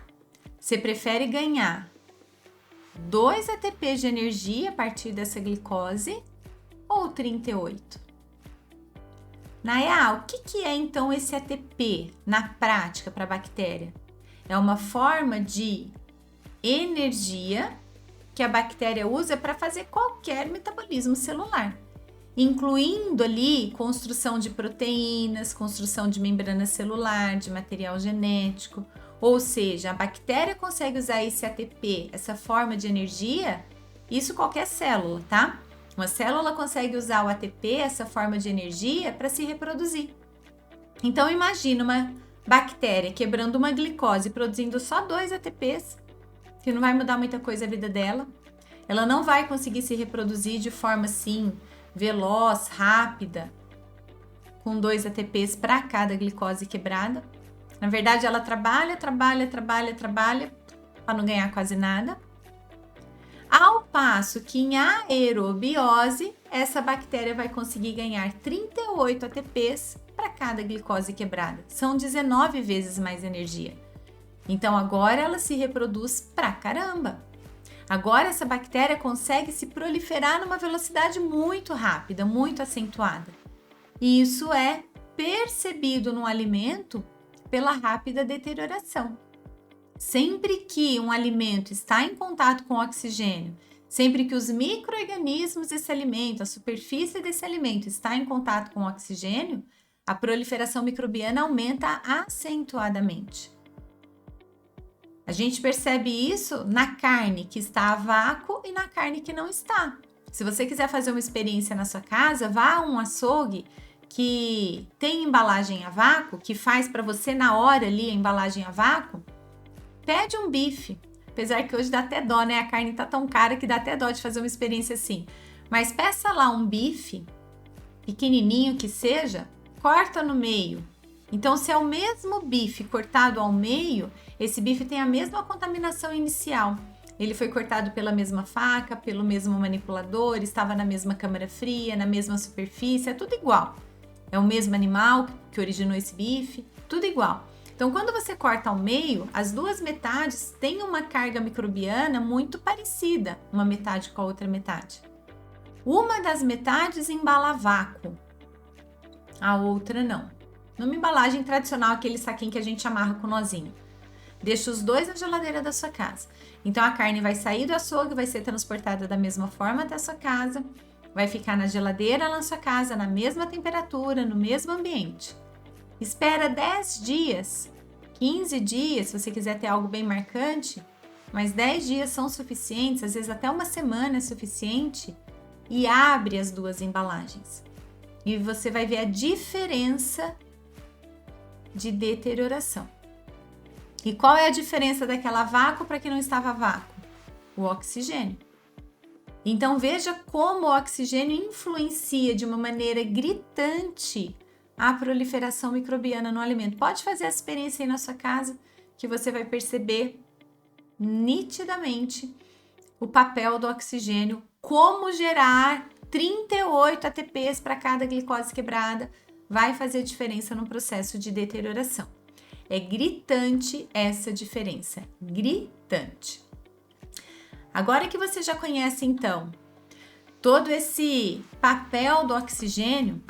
você prefere ganhar 2 ATPs de energia a partir dessa glicose ou 38? Naya, o que é então esse ATP na prática para a bactéria? É uma forma de energia que a bactéria usa para fazer qualquer metabolismo celular, incluindo ali construção de proteínas, construção de membrana celular, de material genético. Ou seja, a bactéria consegue usar esse ATP, essa forma de energia, isso qualquer célula, tá? Uma célula consegue usar o ATP, essa forma de energia, para se reproduzir. Então, imagina uma bactéria quebrando uma glicose, produzindo só 2 ATPs, que não vai mudar muita coisa a vida dela. Ela não vai conseguir se reproduzir de forma assim, veloz, rápida, com 2 ATPs para cada glicose quebrada. Na verdade, ela trabalha para não ganhar quase nada. Ao passo que em aerobiose, essa bactéria vai conseguir ganhar 38 ATPs para cada glicose quebrada. São 19 vezes mais energia. Então, agora ela se reproduz pra caramba. Agora, essa bactéria consegue se proliferar numa velocidade muito rápida, muito acentuada. E isso é percebido no alimento pela rápida deterioração. Sempre que um alimento está em contato com o oxigênio, sempre que os micro-organismos desse alimento, a superfície desse alimento está em contato com o oxigênio, a proliferação microbiana aumenta acentuadamente. A gente percebe isso na carne que está a vácuo e na carne que não está. Se você quiser fazer uma experiência na sua casa, vá a um açougue que tem embalagem a vácuo, que faz para você na hora ali a embalagem a vácuo, pede um bife. Apesar que hoje dá até dó, né? A carne tá tão cara que dá até dó de fazer uma experiência assim. Mas peça lá um bife, pequenininho que seja, corta no meio. Então, se é o mesmo bife cortado ao meio, esse bife tem a mesma contaminação inicial. ele foi cortado pela mesma faca, pelo mesmo manipulador, estava na mesma câmara fria, na mesma superfície, é tudo igual. É o mesmo animal que originou esse bife, tudo igual. Então, quando você corta ao meio, as duas metades têm uma carga microbiana muito parecida, uma metade com a outra metade. Uma das metades embala a vácuo, a outra não. Numa embalagem tradicional, aquele saquinho que a gente amarra com nozinho. Deixa os dois na geladeira da sua casa. Então, a carne vai sair do açougue, vai ser transportada da mesma forma até a sua casa, vai ficar na geladeira na sua casa, na mesma temperatura, no mesmo ambiente. Espera 10 dias, 15 dias, se você quiser ter algo bem marcante, mas 10 dias são suficientes, às vezes até uma semana é suficiente, e abre as duas embalagens. E você vai ver a diferença de deterioração. E qual é a diferença daquela vácuo para que não estava vácuo? O oxigênio. Então veja como o oxigênio influencia de uma maneira gritante a proliferação microbiana no alimento. Pode fazer essa experiência aí na sua casa que você vai perceber nitidamente o papel do oxigênio, como gerar 38 ATPs para cada glicose quebrada, vai fazer diferença no processo de deterioração. É gritante essa diferença, gritante. Agora que você já conhece, então, todo esse papel do oxigênio,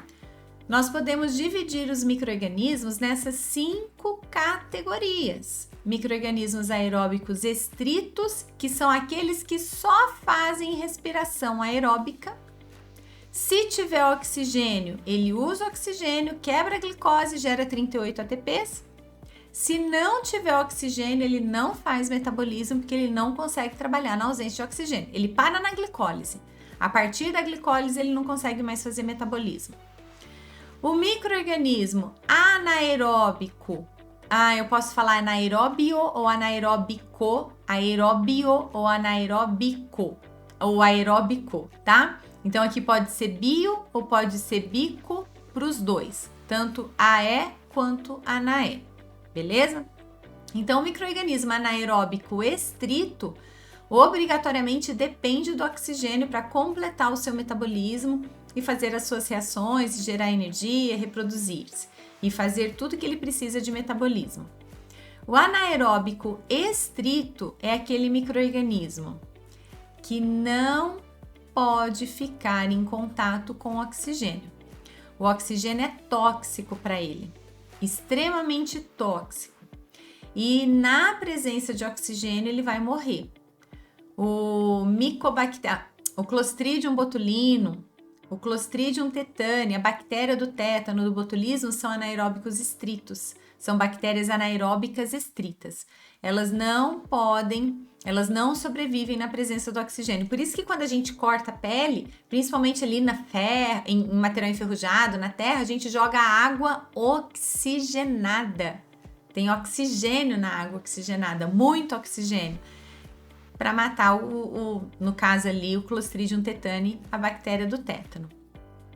nós podemos dividir os micro-organismos nessas 5 categorias. Micro-organismos aeróbicos estritos, que são aqueles que só fazem respiração aeróbica. Se tiver oxigênio, ele usa oxigênio, quebra a glicose e gera 38 ATPs. Se não tiver oxigênio, ele não faz metabolismo, porque ele não consegue trabalhar na ausência de oxigênio. Ele para na glicólise. A partir da glicólise, ele não consegue mais fazer metabolismo. O micro-organismo anaeróbico. Eu posso falar anaeróbio ou anaeróbico, aeróbio ou anaeróbico, ou aeróbico, tá? Então, aqui pode ser bio ou pode ser bico para os dois, tanto aé quanto anaé. Beleza? Então, o micro-organismo anaeróbico estrito obrigatoriamente depende do oxigênio para completar o seu metabolismo e fazer as suas reações, gerar energia, reproduzir-se e fazer tudo que ele precisa de metabolismo. O anaeróbico estrito é aquele micro-organismo que não pode ficar em contato com o oxigênio. O oxigênio é tóxico para ele. Extremamente tóxico, e na presença de oxigênio ele vai morrer. O Clostridium botulinum, o Clostridium tetani, a bactéria do tétano, do botulismo, são anaeróbicos estritos, são bactérias anaeróbicas estritas. Elas não sobrevivem na presença do oxigênio. Por isso que quando a gente corta a pele, principalmente ali em material enferrujado, na terra, a gente joga água oxigenada. Tem oxigênio na água oxigenada, muito oxigênio, para matar no caso ali, o Clostridium tetani, a bactéria do tétano.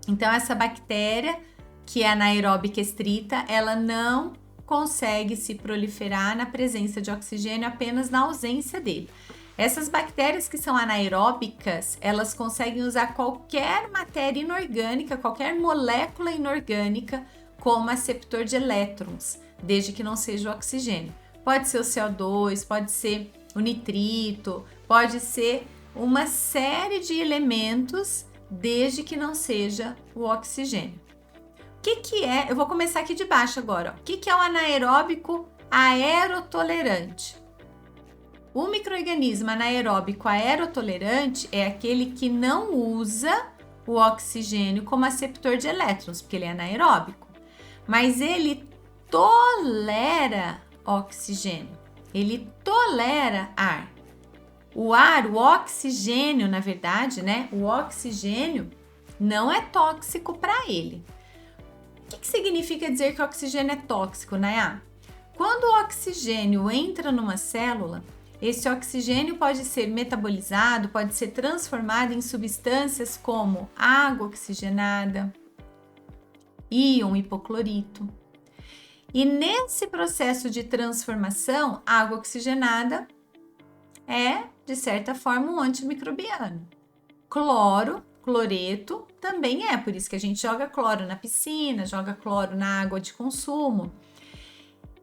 Então, essa bactéria, que é anaeróbica estrita, ela não consegue se proliferar na presença de oxigênio, apenas na ausência dele. Essas bactérias que são anaeróbicas, elas conseguem usar qualquer matéria inorgânica, qualquer molécula inorgânica como aceptor de elétrons, desde que não seja o oxigênio. Pode ser o CO2, pode ser o nitrito, pode ser uma série de elementos, desde que não seja o oxigênio. O que é? Eu vou começar aqui de baixo agora. Ó. O que é o anaeróbico aerotolerante? O micro-organismo anaeróbico aerotolerante é aquele que não usa o oxigênio como aceptor de elétrons, porque ele é anaeróbico, mas ele tolera oxigênio, ele tolera ar. O ar, o oxigênio, na verdade, né? O oxigênio não é tóxico para ele. O que significa dizer que o oxigênio é tóxico, Nayá? Quando o oxigênio entra numa célula, esse oxigênio pode ser metabolizado, pode ser transformado em substâncias como água oxigenada, íon hipoclorito. E nesse processo de transformação, a água oxigenada é, de certa forma, um antimicrobiano. Cloro, cloreto, também é, por isso que a gente joga cloro na piscina, joga cloro na água de consumo.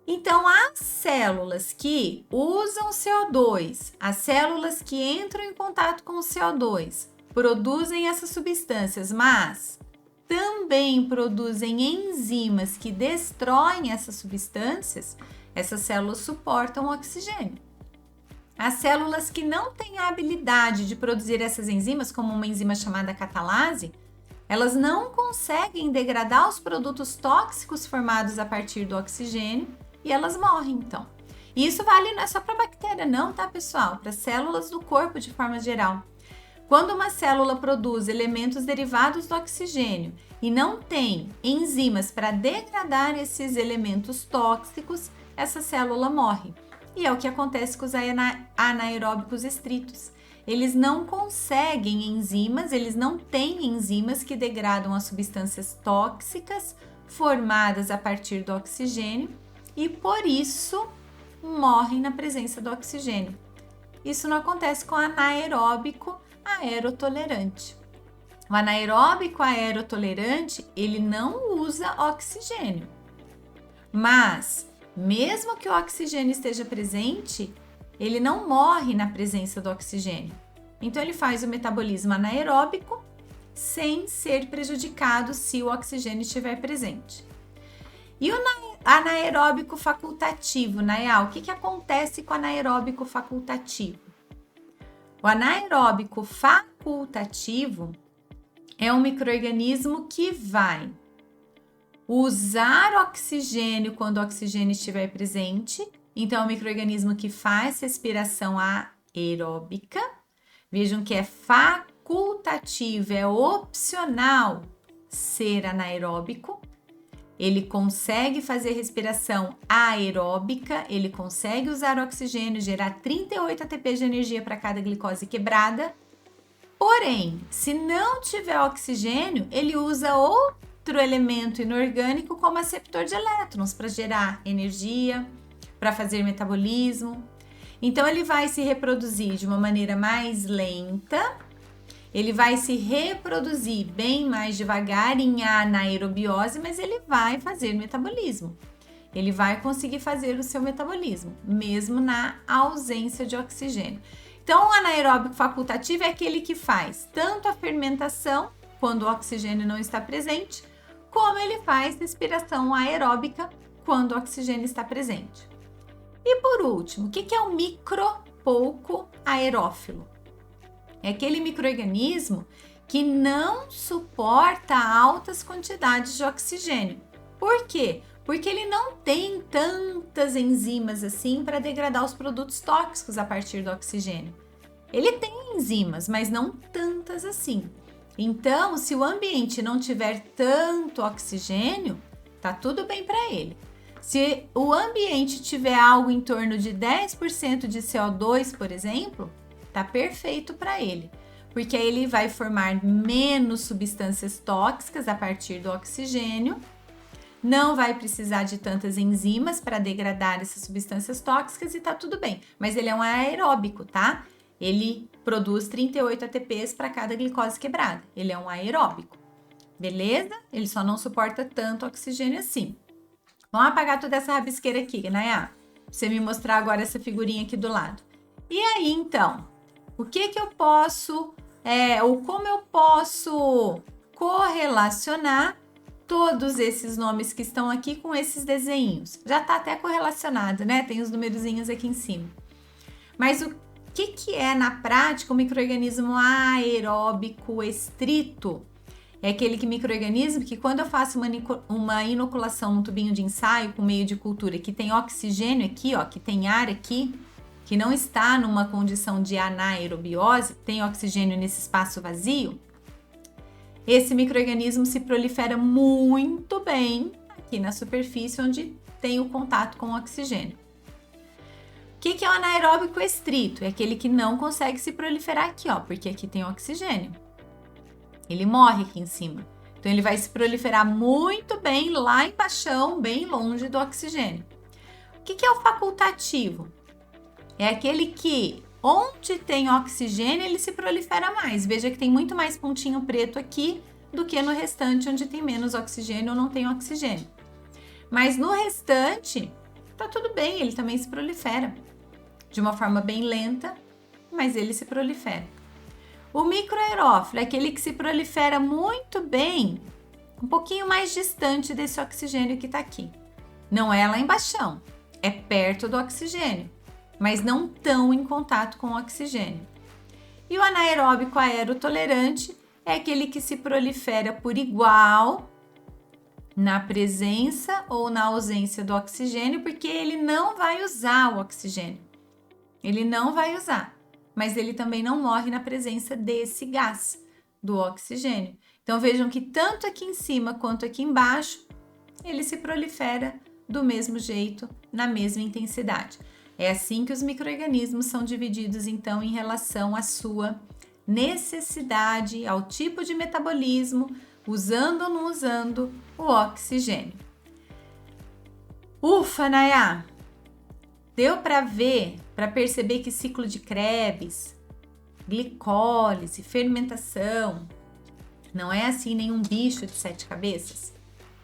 Então, as células que usam CO2, as células que entram em contato com o CO2, produzem essas substâncias, mas também produzem enzimas que destroem essas substâncias, essas células suportam o oxigênio. As células que não têm a habilidade de produzir essas enzimas, como uma enzima chamada catalase, elas não conseguem degradar os produtos tóxicos formados a partir do oxigênio e elas morrem, então. E isso vale não é só para bactéria, não, tá, pessoal? Para células do corpo de forma geral. Quando uma célula produz elementos derivados do oxigênio e não tem enzimas para degradar esses elementos tóxicos, essa célula morre. E é o que acontece com os anaeróbicos estritos. Eles não conseguem enzimas, eles não têm enzimas que degradam as substâncias tóxicas formadas a partir do oxigênio e por isso morrem na presença do oxigênio. Isso não acontece com o anaeróbico aerotolerante. O anaeróbico aerotolerante, ele não usa oxigênio. Mas, mesmo que o oxigênio esteja presente, ele não morre na presença do oxigênio. Então, ele faz o metabolismo anaeróbico sem ser prejudicado se o oxigênio estiver presente. E o anaeróbico facultativo, Nayá, o que acontece com o anaeróbico facultativo? O anaeróbico facultativo é um micro-organismo que vai usar oxigênio quando o oxigênio estiver presente. Então, é um micro-organismo que faz respiração aeróbica. Vejam que é facultativo, é opcional ser anaeróbico. Ele consegue fazer respiração aeróbica, ele consegue usar oxigênio, gerar 38 ATP de energia para cada glicose quebrada. Porém, se não tiver oxigênio, ele usa outro elemento inorgânico como aceptor de elétrons para gerar energia, para fazer metabolismo. Então, ele vai se reproduzir de uma maneira mais lenta, ele vai se reproduzir bem mais devagar em anaerobiose, mas ele vai fazer metabolismo. Ele vai conseguir fazer o seu metabolismo, mesmo na ausência de oxigênio. Então, o anaeróbico facultativo é aquele que faz tanto a fermentação, quando o oxigênio não está presente, como ele faz respiração aeróbica, quando o oxigênio está presente. E por último, o que é um micropouco aerófilo? É aquele micro-organismo que não suporta altas quantidades de oxigênio. Por quê? Porque ele não tem tantas enzimas assim para degradar os produtos tóxicos a partir do oxigênio. Ele tem enzimas, mas não tantas assim. Então, se o ambiente não tiver tanto oxigênio, tá tudo bem para ele. Se o ambiente tiver algo em torno de 10% de CO2, por exemplo, tá perfeito para ele, porque aí ele vai formar menos substâncias tóxicas a partir do oxigênio, não vai precisar de tantas enzimas para degradar essas substâncias tóxicas e tá tudo bem. Mas ele é um aeróbico, tá? Ele produz 38 ATPs para cada glicose quebrada. Ele é um aeróbico, beleza? Ele só não suporta tanto oxigênio assim. Vamos apagar toda essa rabisqueira aqui, Nayá, pra você me mostrar agora essa figurinha aqui do lado. E aí, então, o que eu posso, ou como eu posso correlacionar todos esses nomes que estão aqui com esses desenhos? Já está até correlacionado, né? Tem os numerozinhos aqui em cima. Mas o que é, na prática, o micro-organismo aeróbico estrito? É aquele micro-organismo que quando eu faço uma inoculação num tubinho de ensaio com meio de cultura que tem oxigênio aqui, ó, que tem ar aqui, que não está numa condição de anaerobiose, tem oxigênio nesse espaço vazio, esse micro-organismo se prolifera muito bem aqui na superfície onde tem o contato com o oxigênio. O que é o anaeróbico estrito? É aquele que não consegue se proliferar aqui, ó, porque aqui tem oxigênio. Ele morre aqui em cima. Então, ele vai se proliferar muito bem lá embaixo, bem longe do oxigênio. O que é o facultativo? É aquele que Onde tem oxigênio, ele se prolifera mais. Veja que tem muito mais pontinho preto aqui do que no restante, onde tem menos oxigênio ou não tem oxigênio. Mas no restante, tá tudo bem, ele também se prolifera. De uma forma bem lenta, mas ele se prolifera. O microaerófilo é aquele que se prolifera muito bem, um pouquinho mais distante desse oxigênio que está aqui. Não é lá embaixo, é perto do oxigênio, mas não tão em contato com o oxigênio. E o anaeróbico aerotolerante é aquele que se prolifera por igual na presença ou na ausência do oxigênio, porque ele não vai usar o oxigênio. Ele não vai usar, mas ele também não morre na presença desse gás, do oxigênio. Então vejam que tanto aqui em cima quanto aqui embaixo, ele se prolifera do mesmo jeito, na mesma intensidade. É assim que os micro-organismos são divididos, então, em relação à sua necessidade, ao tipo de metabolismo, usando ou não usando o oxigênio. Ufa, Nayá! Deu para ver, para perceber que ciclo de Krebs, glicólise, fermentação, não é assim nenhum bicho de 7 cabeças?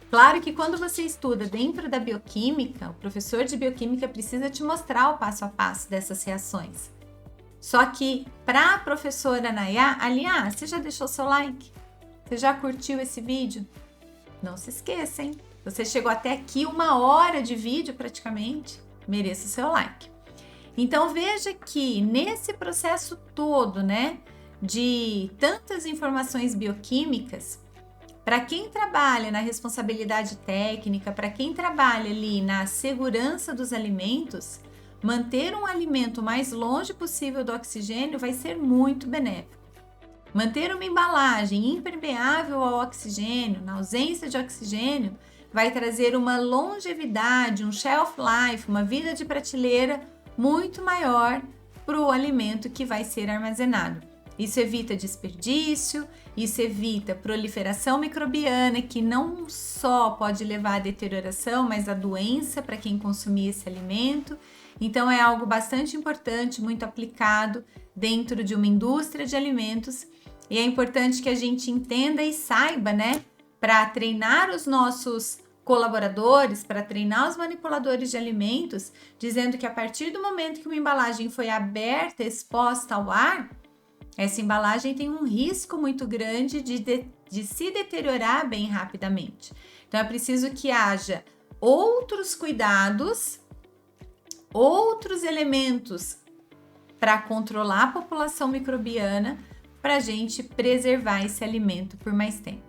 Claro que quando você estuda dentro da bioquímica, o professor de bioquímica precisa te mostrar o passo a passo dessas reações. Só que para a professora Nayá, aliás, você já deixou seu like? Você já curtiu esse vídeo? Não se esqueça, hein? Você chegou até aqui 1 hora de vídeo praticamente, mereça o seu like. Então veja que nesse processo todo, né, de tantas informações bioquímicas, para quem trabalha na responsabilidade técnica, para quem trabalha ali na segurança dos alimentos, manter um alimento o mais longe possível do oxigênio vai ser muito benéfico. Manter uma embalagem impermeável ao oxigênio, na ausência de oxigênio, vai trazer uma longevidade, um shelf life, uma vida de prateleira muito maior para o alimento que vai ser armazenado. Isso evita desperdício, isso evita proliferação microbiana, que não só pode levar à deterioração, mas à doença para quem consumir esse alimento. Então é algo bastante importante, muito aplicado dentro de uma indústria de alimentos. E é importante que a gente entenda e saiba, né, para treinar os nossos colaboradores, para treinar os manipuladores de alimentos, dizendo que a partir do momento que uma embalagem foi aberta, exposta ao ar, essa embalagem tem um risco muito grande de se deteriorar bem rapidamente. Então é preciso que haja outros cuidados, outros elementos para controlar a população microbiana, para a gente preservar esse alimento por mais tempo.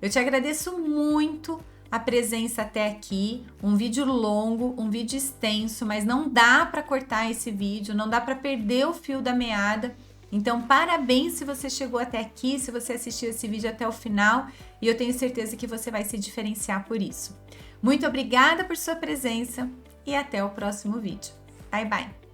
Eu te agradeço muito a presença até aqui, um vídeo longo, um vídeo extenso, mas não dá para cortar esse vídeo, não dá para perder o fio da meada. Então, parabéns se você chegou até aqui, se você assistiu esse vídeo até o final, e eu tenho certeza que você vai se diferenciar por isso. Muito obrigada por sua presença e até o próximo vídeo. Bye, bye!